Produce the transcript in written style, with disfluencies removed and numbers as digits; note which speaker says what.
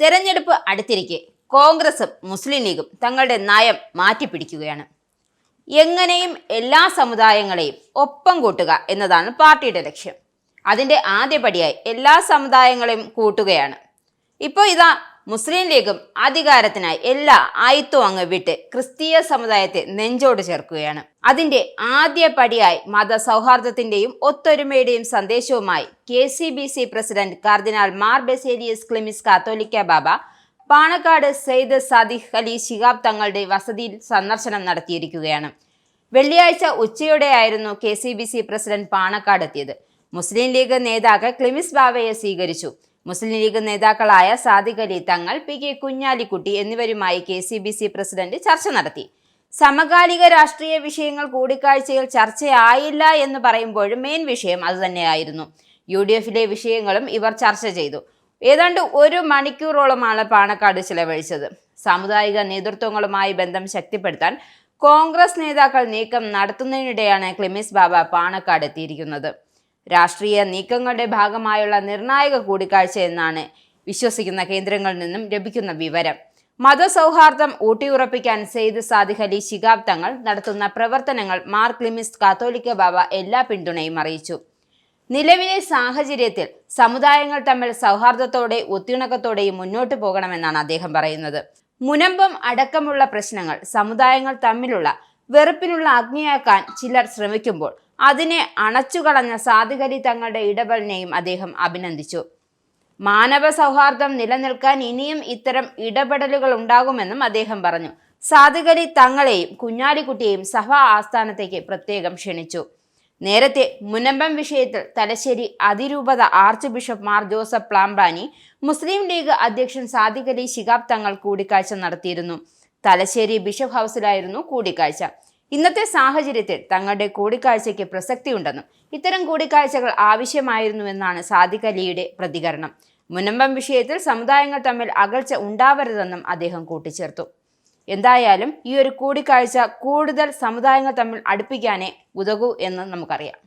Speaker 1: തെരഞ്ഞെടുപ്പ് അടുത്തിരിക്കെ കോൺഗ്രസും മുസ്ലിം ലീഗും തങ്ങളുടെ നയം മാറ്റിപ്പിടിക്കുകയാണ്. എങ്ങനെയും എല്ലാ സമുദായങ്ങളെയും ഒപ്പം കൂട്ടുക എന്നതാണ് പാർട്ടിയുടെ ലക്ഷ്യം. അതിന്റെ ആദ്യപടിയായി എല്ലാ സമുദായങ്ങളെയും കൂട്ടുകയാണ്. ഇപ്പോൾ ഇതാ മുസ്ലിം ലീഗും അധികാരത്തിനായി എല്ലാ ആയുത്വം അങ്ങ് വിട്ട് ക്രിസ്തീയ സമുദായത്തെ നെഞ്ചോട് ചേർക്കുകയാണ്. അതിന്റെ ആദ്യ പടിയായി മതസൗഹാർദ്ദത്തിന്റെയും ഒത്തൊരുമയുടെയും സന്ദേശവുമായി KCBC പ്രസിഡന്റ് കർദിനാൾ മാർ ബസേലിയസ് ക്ലിമിസ് കാത്തോലിക്ക ബാബ പാണക്കാട് സെയ്ദ് സാദിഖ് അലി ശിഹാബ് തങ്ങളുടെ വസതിയിൽ സന്ദർശനം നടത്തിയിരിക്കുകയാണ്. വെള്ളിയാഴ്ച ഉച്ചയോടെയായിരുന്നു KCBC പ്രസിഡന്റ് പാണക്കാട് എത്തിയത്. മുസ്ലിം ലീഗ് നേതാക്കൾ ക്ലിമിസ് ബാബയെ സ്വീകരിച്ചു. മുസ്ലിം ലീഗ് നേതാക്കളായ സാദിഖ് അലി തങ്ങൾ, PK കുഞ്ഞാലിക്കുട്ടി എന്നിവരുമായി KCBC പ്രസിഡന്റ് ചർച്ച നടത്തി. സമകാലിക രാഷ്ട്രീയ വിഷയങ്ങൾ കൂടിക്കാഴ്ചയിൽ ചർച്ചയായില്ല എന്ന് പറയുമ്പോഴും മെയിൻ വിഷയം അതുതന്നെയായിരുന്നു. UDFിലെ വിഷയങ്ങളും ഇവർ ചർച്ച ചെയ്തു. ഏതാണ്ട് 1 മണിക്കൂറോളമാണ് പാണക്കാട് ചിലവഴിച്ചത്. സാമുദായിക നേതൃത്വങ്ങളുമായി ബന്ധം ശക്തിപ്പെടുത്താൻ കോൺഗ്രസ് നേതാക്കൾ നീക്കം നടത്തുന്നതിനിടെയാണ് ക്ലിമിസ് ബാബ പാണക്കാട് എത്തിയിരിക്കുന്നത്. രാഷ്ട്രീയ നീക്കങ്ങളുടെ ഭാഗമായുള്ള നിർണായക കൂടിക്കാഴ്ച എന്നാണ് വിശ്വസിക്കുന്ന കേന്ദ്രങ്ങളിൽ നിന്നും ലഭിക്കുന്ന വിവരം. മതസൗഹാർദ്ദം ഊട്ടിയുറപ്പിക്കാൻ സെയ്ദ് സാദിഖ് അലി ശിഹാബ് തങ്ങൾ നടത്തുന്ന പ്രവർത്തനങ്ങൾ മാർ ക്ലിമിസ് കാത്തോലിക്ക ബാബ എല്ലാ പിന്തുണയും അറിയിച്ചു. നിലവിലെ സാഹചര്യത്തിൽ സമുദായങ്ങൾ തമ്മിൽ സൗഹാർദ്ദത്തോടെ ഒത്തിണക്കത്തോടെയും മുന്നോട്ടു പോകണമെന്നാണ് അദ്ദേഹം പറയുന്നത്. മുനമ്പം അടക്കമുള്ള പ്രശ്നങ്ങൾ സമുദായങ്ങൾ തമ്മിലുള്ള വെറുപ്പിനുള്ള അഗ്നിയാക്കാൻ ചിലർ ശ്രമിക്കുമ്പോൾ അതിനെ അണച്ചുകളഞ്ഞ സാദിഖ് അലി തങ്ങളുടെ ഇടപെടലിനെയും അദ്ദേഹം അഭിനന്ദിച്ചു. മാനവ സൗഹാർദ്ദം നിലനിൽക്കാൻ ഇനിയും ഇത്തരം ഇടപെടലുകൾ ഉണ്ടാകുമെന്നും അദ്ദേഹം പറഞ്ഞു. സാദിഖ് അലി തങ്ങളെയും കുഞ്ഞാലിക്കുട്ടിയെയും സഭാ ആസ്ഥാനത്തേക്ക് പ്രത്യേകം ക്ഷണിച്ചു. നേരത്തെ മുനമ്പം വിഷയത്തിൽ തലശ്ശേരി അതിരൂപത arch bishop Mar Joseph Pamplany, മുസ്ലിം ലീഗ് അധ്യക്ഷൻ സാദിഖ് അലി ശിഹാബ് തങ്ങൾ കൂടിക്കാഴ്ച നടത്തിയിരുന്നു. തലശ്ശേരി ബിഷപ്പ് ഹൗസിലായിരുന്നു കൂടിക്കാഴ്ച. ഇന്നത്തെ സാഹചര്യത്തിൽ തങ്ങളുടെ കൂടിക്കാഴ്ചയ്ക്ക് പ്രസക്തിയുണ്ടെന്നും ഇത്തരം കൂടിക്കാഴ്ചകൾ ആവശ്യമായിരുന്നുവെന്നാണ് സാദിഖ് അലിയുടെ പ്രതികരണം. മുനമ്പം വിഷയത്തിൽ സമുദായങ്ങൾ തമ്മിൽ അകൽച്ച ഉണ്ടാവരുതെന്നും അദ്ദേഹം കൂട്ടിച്ചേർത്തു. എന്തായാലും ഈ ഒരു കൂടിക്കാഴ്ച കൂടുതൽ സമുദായങ്ങൾ തമ്മിൽ അടുപ്പിക്കാനേ ഉതകൂ എന്ന് നമുക്കറിയാം.